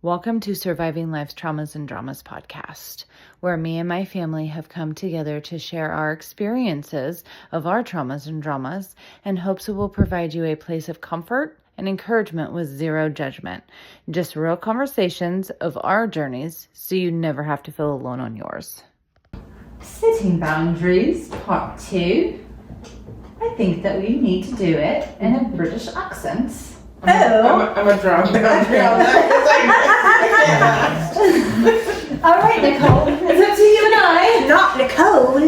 Welcome to Surviving Life's Traumas and Dramas podcast, where me and my family have come together to share our experiences of our traumas and dramas and hopes it will provide you a place of comfort and encouragement with zero judgment. Just real conversations of our journeys so you never have to feel alone on yours. Setting boundaries, part 2. I think that we need to do it in a British accent. I'm a drunk. All right, Nicole, it's up to you and I. Not Nicole.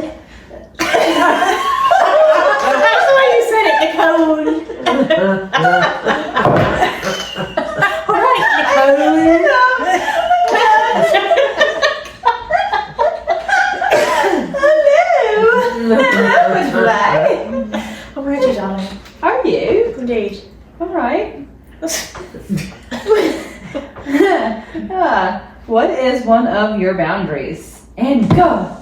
That's the way you said it, Nicole. All right, Nicole. Hello. I'm ready, darling. Are you? Indeed. All right. What is one of your boundaries? And go.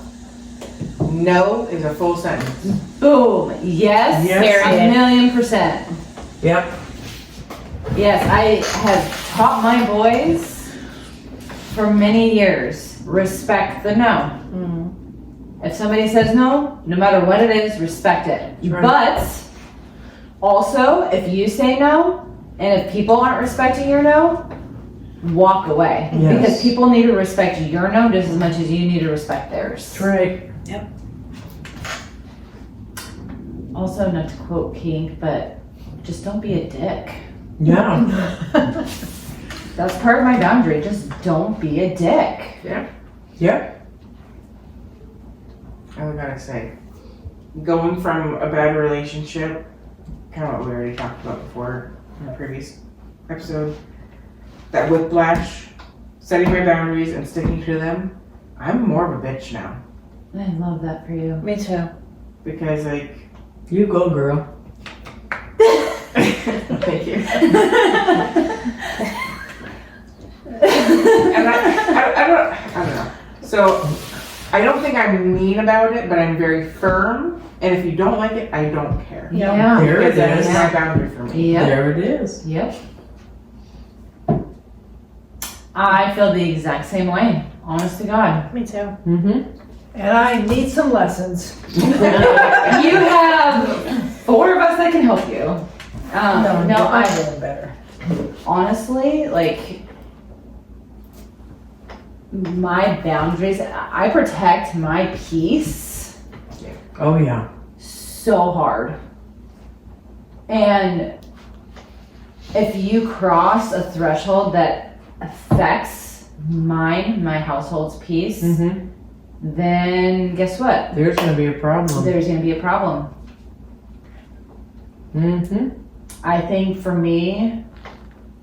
No is a full sentence. Boom. Yes. Yes. 1,000,000%. Yep. Yes, I have taught my boys for many years, respect the no. If somebody says no, no matter what it is, respect it. Right. But also, if you say no, and if people aren't respecting your no, walk away. Yes. Because people need to respect your no just as much as you need to respect theirs. That's right. Yep. Also, not to quote King, but just don't be a dick. Yeah. That's part of my boundary. Just don't be a dick. Yep. I gotta say, going from a bad relationship, kind of what we already talked about before in the previous episode, that whiplash, setting my boundaries and sticking to them, I'm more of a bitch now. I love that for you. Me too. Because, like, You go, girl. thank you. And I don't know. So, I don't think I'm mean about it, but I'm very firm. And if you don't like it, I don't care. Yeah. There it Because that is is. my boundary for me. Yep. There it is. Yep. I feel the exact same way. Honest to God. Me too. Mm-hmm. And I need some lessons. You have 4 of us that can help you. No, I'm I doing better. honestly, like, my boundaries, I protect my peace Oh, yeah. so hard. And if you cross a threshold that affects my household's peace, Mm-hmm. then guess what? There's going to be a problem. There's going to be a problem. Mm-hmm. I think for me,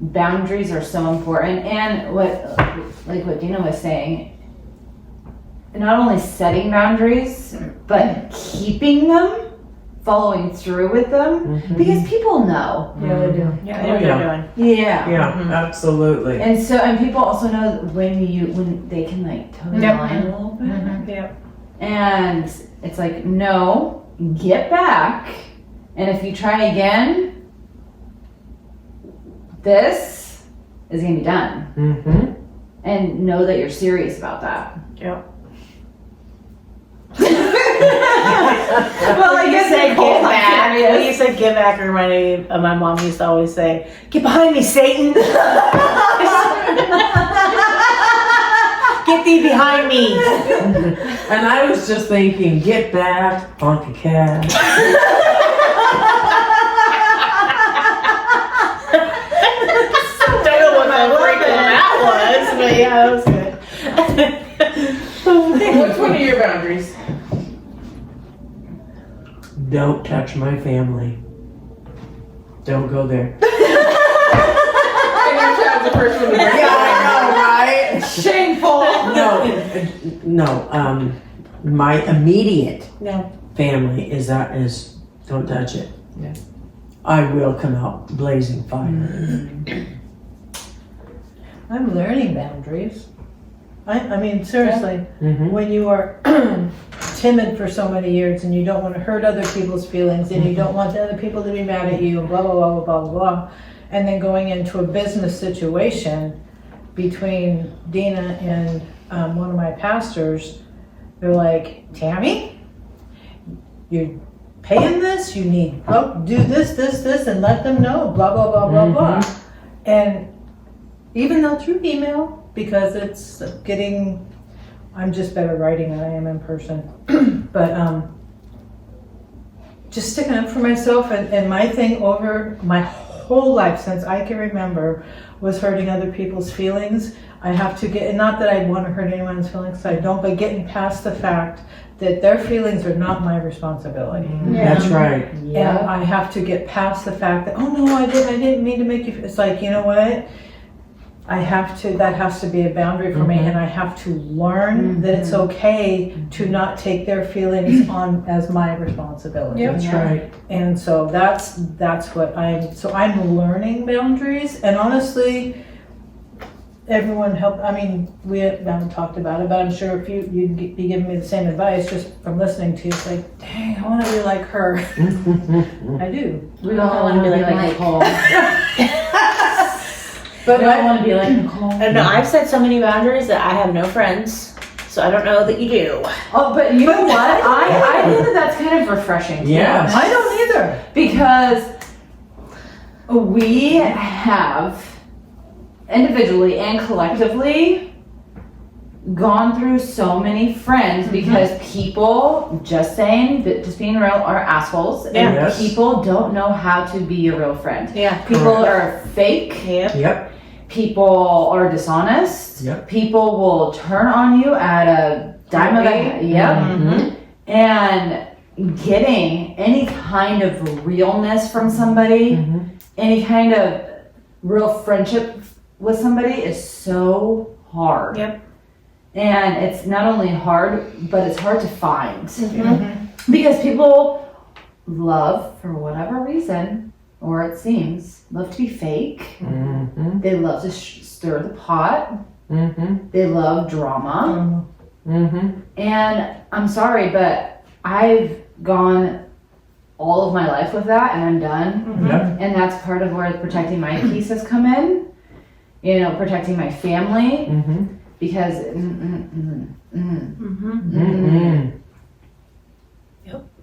boundaries are so important. And what Dina was saying, not only setting boundaries, but keeping them, following through with them, Mhm. because people know. Yeah, they do. Yeah, I Oh, know what yeah. you're doing. Yeah. Yeah, absolutely. And people also know when they can like toe the Yep. line a little bit. Yep. And it's like, no, get back. And if you try again, this is gonna be done. Mm-hmm. And know that you're serious about that. Yep. Well, I guess say Nicole's get not back. serious. When you said get back, it reminded me of my mom used to always say, "Get behind me, Satan! Get thee behind me!" And I was just thinking, get back, funky cat. Don't know what the freaking that was, but yeah, that was good. What's one of your boundaries? Don't touch my family. Don't go there. And your child's the first one to break it. right? Shameful. No, my immediate No. family is don't touch it. Yeah. I will come out blazing fire. I'm learning boundaries. I mean, seriously, Mm-hmm. when you are timid for so many years and you don't want to hurt other people's feelings and you don't want the other people to be mad at you and blah, blah, blah, blah, blah, blah, and then going into a business situation, between Dina and one of my pastors. They're like, Tammy, you're paying this, you need do this, and let them know, blah, blah, blah, blah, blah. And even though through email, because it's getting, I'm just better writing than I am in person. But just sticking up for myself, and my thing over my whole life since I can remember was hurting other people's feelings. I have to get, and not that I want to hurt anyone's feelings, I don't, but getting past the fact that their feelings are not my responsibility. That's right. And I have to get past the fact that, oh no, I didn't mean to make you feel. It's like, you know what? I have to, that has to be a boundary for me, and I have to learn that it's okay to not take their feelings on as my responsibility. That's right. And so that's what I'm learning boundaries, and honestly, everyone helped. I mean, we haven't talked about it, but I'm sure if you'd be giving me the same advice just from listening to you, it's like, dang, I want to be like her. I do. We all want to be like Nicole. But We all want to be like Nicole. I don't know. I've set so many boundaries that I have no friends, so I don't know that you do. Oh, but you know what? I think that's kind of refreshing. To Yes. I don't either. Because we have individually and collectively gone through so many friends because people, just saying, just being real, are assholes. And Yes. people don't know how to be a real friend. Yeah. People are fake. Yep. Yep. People are dishonest. Yep. People will turn on you at a dime of a yep. Mhm. And getting any kind of realness from somebody, Mhm. any kind of real friendship with somebody is so hard. Yep. And it's not only hard, but it's hard to find. Mm-hmm. Because people love, for whatever reason, or it seems, love to be fake. Mhm. They love to stir the pot. Mhm. They love drama. Mhm. And I'm sorry, but I've gone all of my life with that, and I'm done. Yep. And that's part of where protecting my peace has come in. You know, protecting my family, Mhm. because Mhm.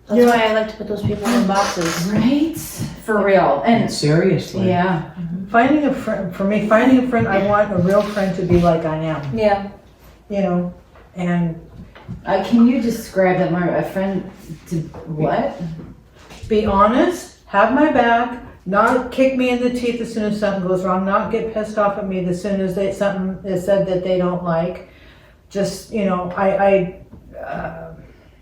That's why I like to put those people in boxes. right, for real. And Seriously. yeah, Finding a friend, for me, finding a friend, I want a real friend to be like I am, Yeah. you know, and can you describe that more? A friend to what? be honest, have my back, not kick me in the teeth as soon as something goes wrong, not get pissed off at me as soon as something is said that they don't like. Just, you know,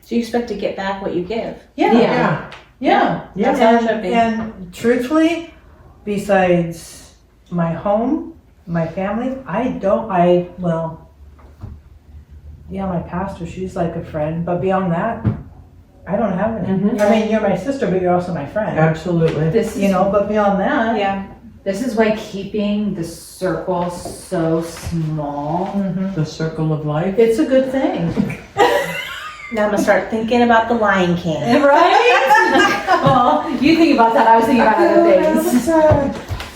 So you expect to get back what you give. yeah. Yeah. Yeah. That's how it should be. And truthfully, besides my home, my family, my pastor, she's like a friend, but beyond that, I don't have any. Mhm. I mean, you're my sister, but you're also my friend. Absolutely. This is, You know, but beyond that, Yeah. this is why keeping the circle so small. mm-hmm. The circle of life. It's a good thing. Now I'm gonna start thinking about the Lion King. Right? Well, you think about that. I was thinking about other things.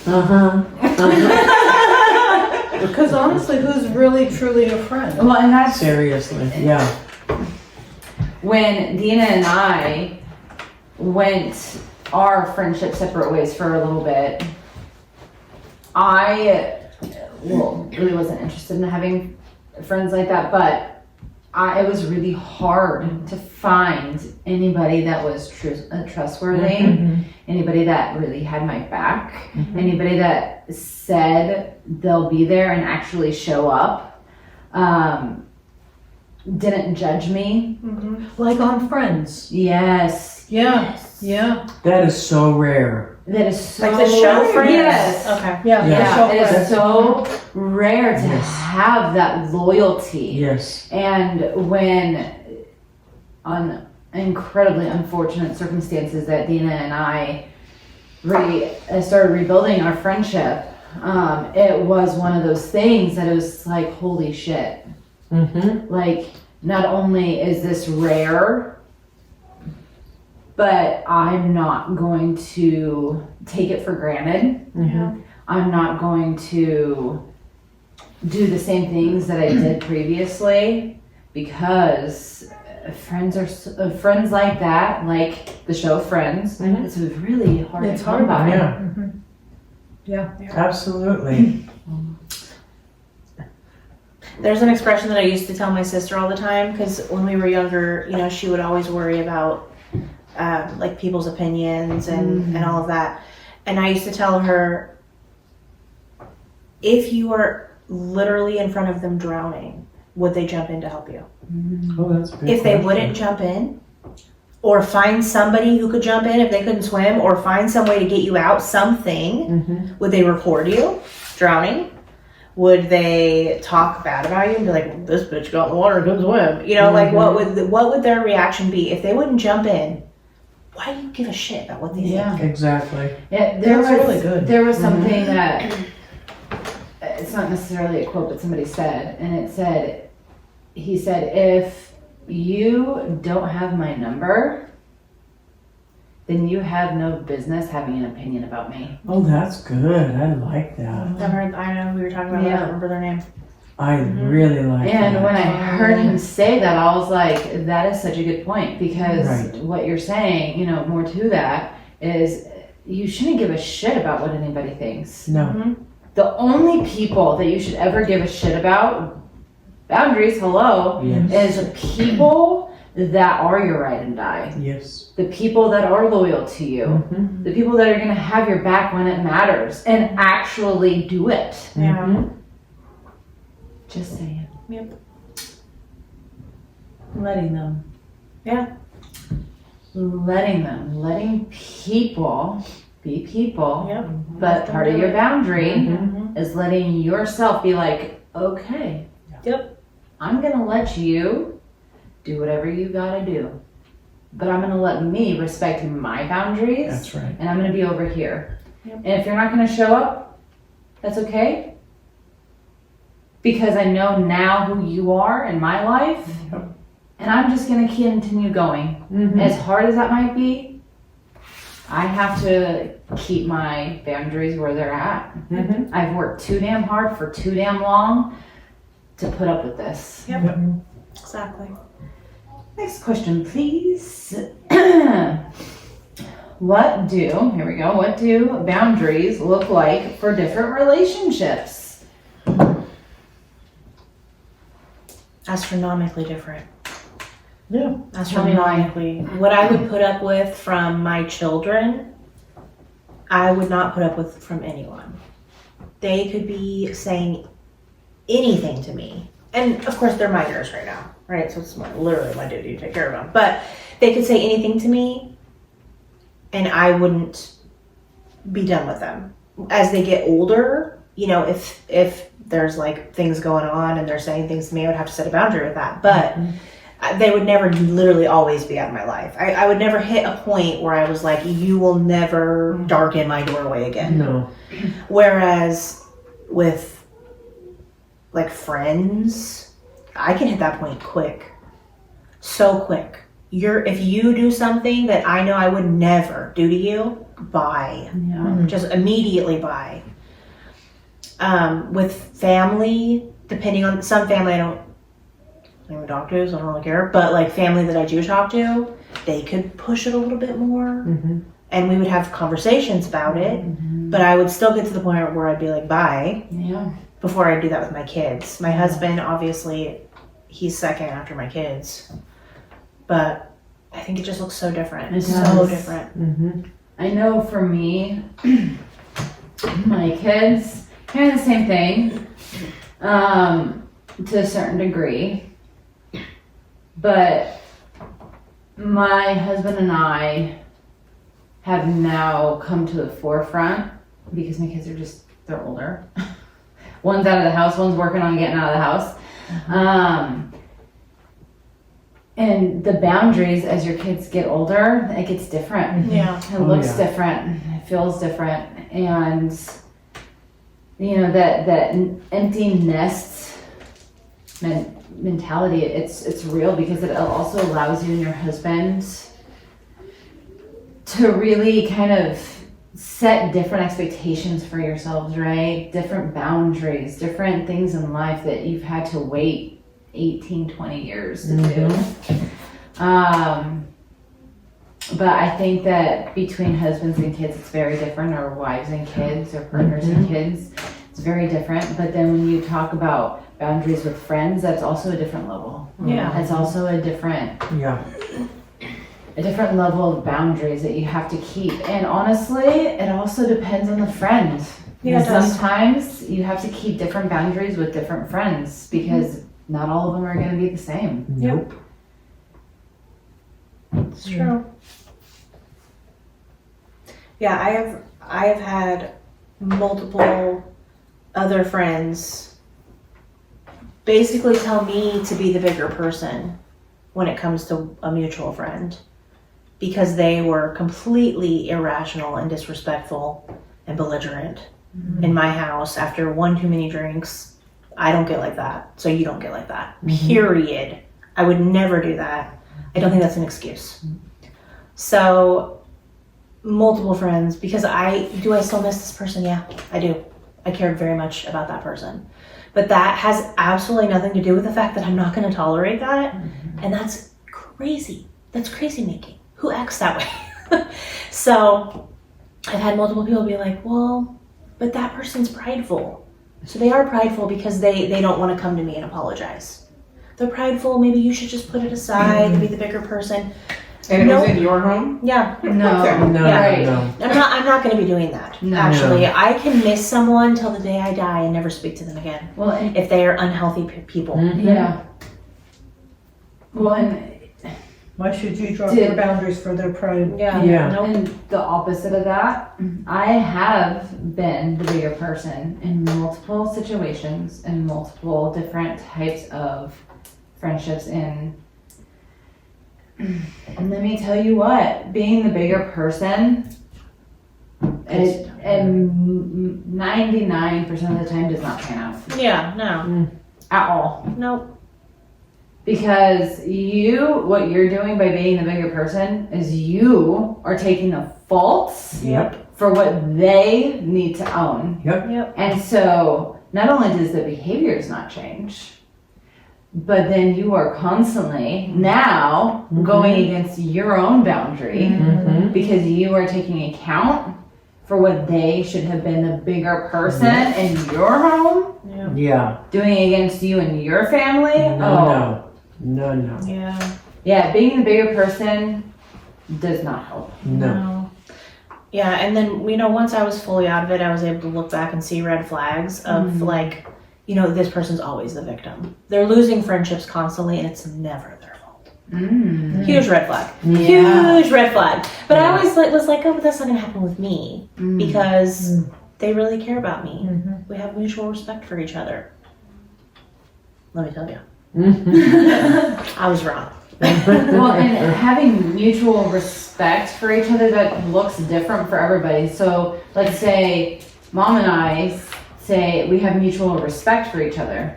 Uh-huh. Because honestly, who's really truly a friend? Well, and that's Seriously. Yeah. when Dina and I went our friendship separate ways for a little bit. I really wasn't interested in having friends like that, but it was really hard to find anybody that was trustworthy, Mhm. anybody that really had my back, Mhm. anybody that said they'll be there and actually show up, didn't judge me. Like on Friends. Yes. Yeah. Yeah. That is so rare. That is so Like the show Friends? Yes. Okay. Yeah. Yeah. Show Yeah, it Friends. is so rare to Yes. have that loyalty. Yes. And when, on incredibly unfortunate circumstances that Dina and I started rebuilding our friendship, it was one of those things that it was like, holy shit. Mm-hmm. Like, not only is this rare, but I'm not going to take it for granted. Mm-hmm. I'm not going to do the same things that I did previously, because friends friends like that, like the show Friends. Mhm. It's really hard It's to come hard, by. Yeah, absolutely. There's an expression that I used to tell my sister all the time, because when we were younger, you know, she would always worry about like people's opinions and all of that. And I used to tell her, if you were literally in front of them drowning, would they jump in to help you? Oh, that's a good If they question. wouldn't jump in, or find somebody who could jump in if they couldn't swim, or find some way to get you out, something, Mhm. would they record you drowning? Would they talk bad about you and be like, this bitch got in the water, come swim? You know, like what would their reaction be if they wouldn't jump in? Why do you give a shit about what they Yeah. think? Exactly. Yeah, there That's was really good. There was something that it's not necessarily a quote, but somebody said, and it said, he said, if you don't have my number, then you have no business having an opinion about me. Oh, that's good. I like that. I know who you were talking about. I Yeah. don't remember their name. I really like And that. when I heard him say that, I was like, that is such a good point, because Right. what you're saying, you know, more to that is you shouldn't give a shit about what anybody thinks. No. The only people that you should ever give a shit about, boundaries, hello, Yes. is people that are your ride and die. Yes. The people that are loyal to you. Mhm. The people that are going to have your back when it matters and actually do it. Mhm. Just saying. Letting them. Letting people be people. Yep. But part of your boundary Mhm. is letting yourself be like, okay. Yep. I'm going to let you do whatever you got to do. But I'm going to let me respect my boundaries. That's right. And I'm going to be over here. Yep. And if you're not going to show up, that's okay. Because I know now who you are in my life. Yep. And I'm just going to continue going. Mhm. As hard as that might be, I have to keep my boundaries where they're at. Mhm. I've worked too damn hard for too damn long to put up with this. Yep. Exactly. Next question, please. What do boundaries look like for different relationships? Astronomically different. Yeah. Astronomically. What I would put up with from my children, I would not put up with from anyone. They could be saying anything to me. And of course, they're minors right now, right? So it's literally my duty to take care of them. But they could say anything to me, and I wouldn't be done with them. As they get older, you know, if there's like things going on and they're saying things to me, I would have to set a boundary with that. But they would never literally always be out of my life. I would never hit a point where I was like, you will never darken my doorway again. No. Whereas with like friends, I can hit that point quick. So quick. If you do something that I know I would never do to you, bye. Yeah. Just immediately bye. With family, depending on some family I don't even talk to, so I don't really care. But like family that I do talk to, they could push it a little bit more. Mhm. And we would have conversations about it. But I would still get to the point where I'd be like, bye. Yeah. Before I do that with my kids. My husband, obviously, he's second after my kids. But I think it just looks so different. It So does. different. Mhm. I know for me, my kids, kind of the same thing, to a certain degree. But my husband and I have now come to the forefront because my kids are they're older. One's out of the house, one's working on getting out of the house. And the boundaries as your kids get older, it gets different. Yeah. It Oh, looks yeah. different. It feels different. And, you know, that empty nest mentality, it's real because it also allows you and your husband to really kind of set different expectations for yourselves, right? Different boundaries, different things in life that you've had to wait 18, 20 years to do. But I think that between husbands and kids, it's very different, or wives and kids, or partners and kids, it's very different. But then when you talk about boundaries with friends, that's also a different level. Yeah. It's also a different level of boundaries that you have to keep. And honestly, it also depends on the friend. Yeah, it does. Sometimes you have to keep different boundaries with different friends because not all of them are going to be the same. Nope. It's true. Yeah, I have had multiple other friends basically tell me to be the bigger person when it comes to a mutual friend because they were completely irrational and disrespectful and belligerent in my house after one too many drinks. I don't get like that, so you don't get like that. Period. I would never do that. I don't think that's an excuse. So, multiple friends, because do I still miss this person? Yeah, I do. I cared very much about that person. But that has absolutely nothing to do with the fact that I'm not going to tolerate that. And that's crazy. That's crazy making. Who acts that way? So, I've had multiple people be like, well, but that person's prideful. So they are prideful because they don't want to come to me and apologize. They're prideful. Maybe you should just put it aside and be the bigger person. And it was in your home? Yeah. No. I'm not going to be doing that. No. Actually, I can miss someone till the day I die and never speak to them again Well, and, if they are unhealthy people. yeah. Well, and Why should you drop your boundaries for their pride? Yeah. Nope. And the opposite of that, I have been the bigger person in multiple situations and multiple different types of friendships. And let me tell you what, being the bigger person, and 99% of the time does not pan out Yeah. No. at all. Nope. Because what you're doing by being the bigger person is you are taking the faults Yep. for what they need to own. Yep. And so not only does the behaviors not change, but then you are constantly now going against your own boundary because you are taking account for what they should have been the bigger person in your home Yeah. doing against you and your family. No. Yeah. Yeah, being the bigger person does not help. No. Yeah, and then, once I was fully out of it, I was able to look back and see red flags of this person's always the victim. They're losing friendships constantly and it's never their fault. Huge red flag. Yeah. Huge red flag. But I always was like, oh, but that's not going to happen with me because they really care about me. We have mutual respect for each other. Let me tell you. I was wrong. Well, and having mutual respect for each other, that looks different for everybody. So let's say mom and I say we have mutual respect for each other.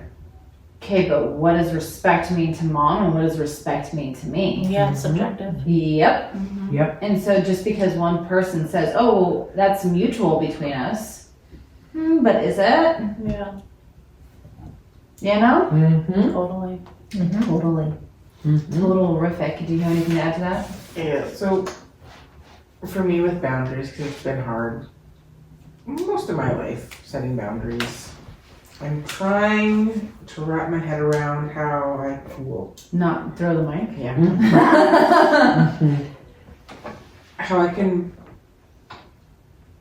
Okay, but what does respect mean to mom and what does respect mean to me? Yeah, it's subjective. Yep. Yep. And so just because one person says, oh, that's mutual between us, but is it? Yeah, You know? totally. Totally. Total-rific. Do you have anything to add to that? Yeah, so for me with boundaries, because it's been hard most of my life setting boundaries, I'm trying to wrap my head around how I will, Not throw the mic? yeah, how I can,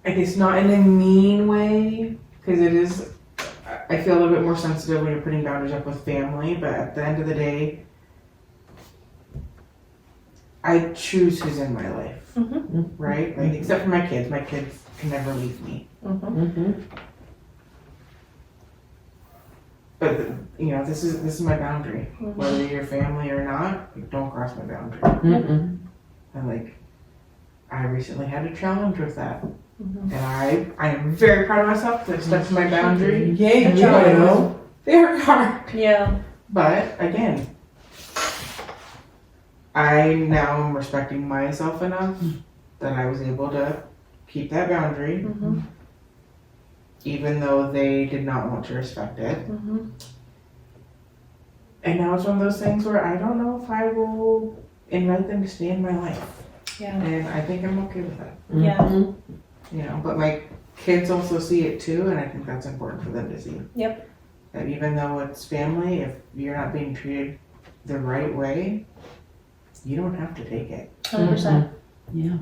I guess not in a mean way, because it is, I feel a little bit more sensitive when you're putting boundaries up with family, but at the end of the day, I choose who's in my life, right? Like, except for my kids can never leave me. But this is my boundary. Whether you're family or not, don't cross my boundary. And I recently had a challenge with that, and I am very proud of myself that I stuck to my boundary. Yay, Very hard. Yeah. But again, I now am respecting myself enough that I was able to keep that boundary, Mhm. even though they did not want to respect it. Mhm. And now it's one of those things where I don't know if I will invite them to stay in my life. Yeah. And I think I'm okay with that. Yeah. Mhm. You know, but my kids also see it too, and I think that's important for them to see. Yep. That even though it's family, if you're not being treated the right way, you don't have to take it. 100%. Yeah.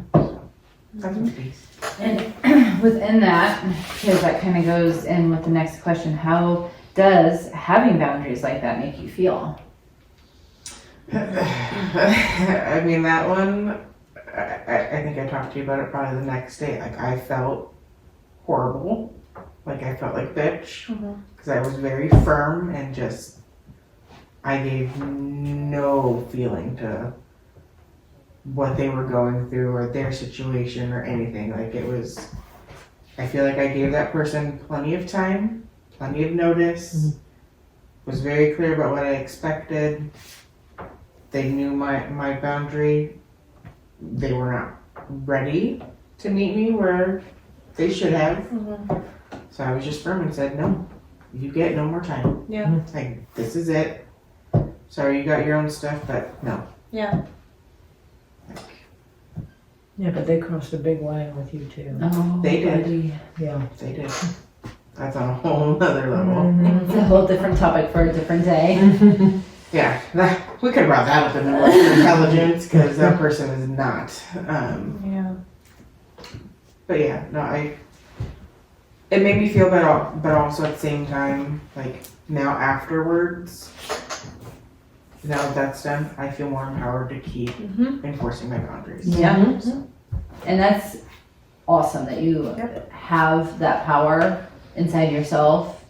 That's my piece. And within that, because that kind of goes in with the next question, how does having boundaries like that make you feel? I mean, that one, I think I talked to you about it probably the next day. Like, I felt horrible. Like, I felt like bitch. Mhm. Because I was very firm and just, I gave no feeling to what they were going through or their situation or anything. Like, it was, I feel like I gave that person plenty of time, plenty of notice, was very clear about what I expected. They knew my boundary. They were not ready to meet me where they should have. Mhm. So I was just firm and said, no, you get no more time. Yeah. Like, this is it. Sorry, you got your own stuff, but no. Yeah. Yeah, but they crossed a big line with you too. Oh, They did. buddy. Yeah. They did. That's on a whole other level. Mhm. It's a whole different topic for a different day. Yeah, we could wrap that up in emotional intelligence because that person is not. Yeah. But yeah, no, it made me feel better, but also at the same time, like now afterwards, now that that's done, I feel more empowered to keep Mhm. enforcing my boundaries. Yeah. Mhm. And that's awesome that you Yep. have that power inside yourself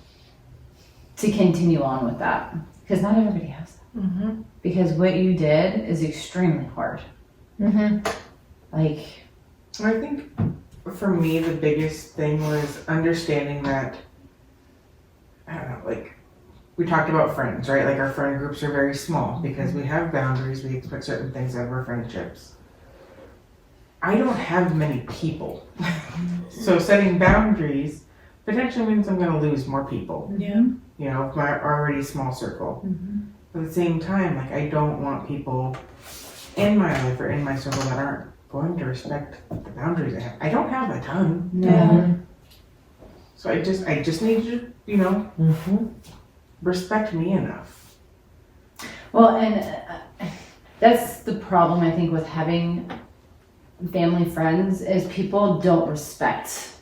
to continue on with that. Because not everybody has that. Mhm. Because what you did is extremely hard. Mhm. Like, I think for me, the biggest thing was understanding that, I don't know, like, we talked about friends, right? Like, our friend groups are very small because we have boundaries, we expect certain things out of our friendships. I don't have many people. So setting boundaries potentially means I'm gonna lose more people, Yeah. you know, my already small circle. But at the same time, like, I don't want people in my life or in my circle that aren't going to respect the boundaries I have. I don't have a ton. no. So I just need you, you know, Mhm. respect me enough. Well, and that's the problem, I think, with having family friends is people don't respect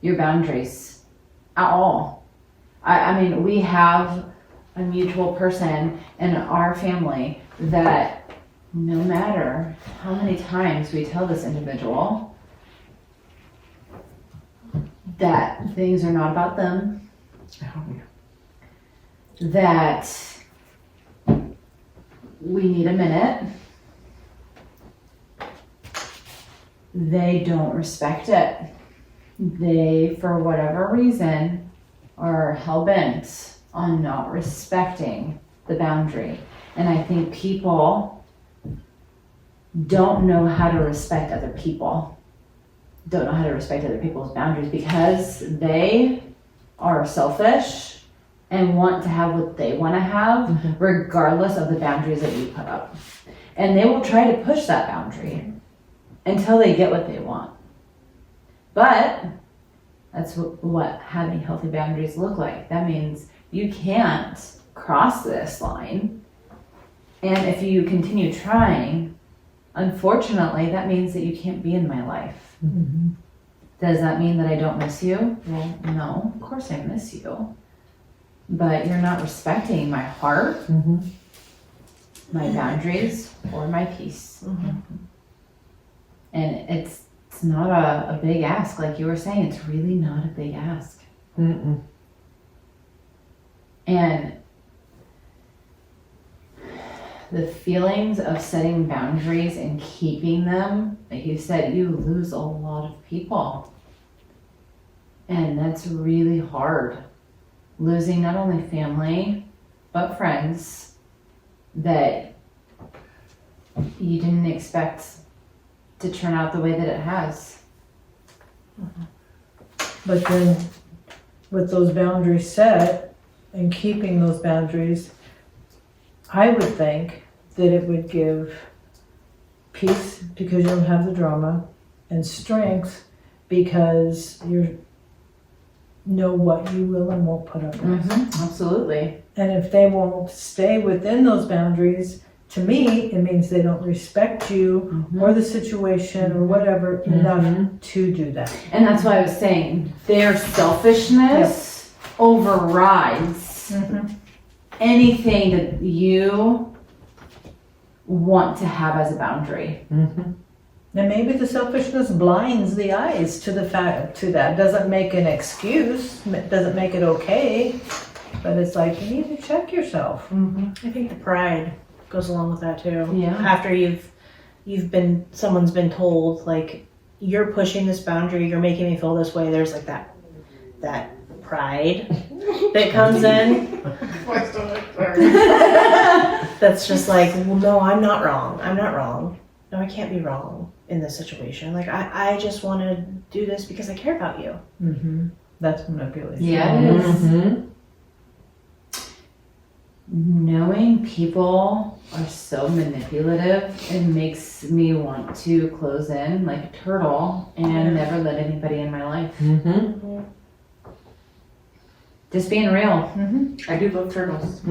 your boundaries at all. I mean, we have a mutual person in our family that no matter how many times we tell this individual that things are not about them, Oh, yeah. that we need a minute, they don't respect it. They, for whatever reason, are hell-bent on not respecting the boundary. And I think people don't know how to respect other people. Don't know how to respect other people's boundaries because they are selfish and want to have what they want to have regardless of the boundaries that you put up. And they will try to push that boundary until they get what they want. But that's what having healthy boundaries look like. That means you can't cross this line. And if you continue trying, unfortunately, that means that you can't be in my life. Mhm. Does that mean that I don't miss you? Well, no, of course I miss you. But you're not respecting my heart, Mhm. my boundaries, or my peace. And it's not a big ask. Like you were saying, it's really not a big ask. Mm-mm. And the feelings of setting boundaries and keeping them, like you said, you lose a lot of people. And that's really hard. Losing not only family, but friends that you didn't expect to turn out the way that it has. But then with those boundaries set and keeping those boundaries, I would think that it would give peace because you don't have the drama, and strength because you know what you will and won't put up with. Absolutely. And if they won't stay within those boundaries, to me, it means they don't respect you or the situation or whatever enough to do that. And that's why I was saying their selfishness overrides anything that you want to have as a boundary. And maybe the selfishness blinds the eyes to the fact to that. Doesn't make an excuse, doesn't make it okay, but it's like you need to check yourself. I think the pride goes along with that too. Yeah. After someone's been told like you're pushing this boundary, you're making me feel this way. There's like that pride that comes in. That's just like, well, no, I'm not wrong. No, I can't be wrong in this situation. Like I just want to do this because I care about you. That's manipulation. Yeah, it is. Knowing people are so manipulative, it makes me want to close in like a turtle and never let anybody in my life. Just being real. I do love turtles.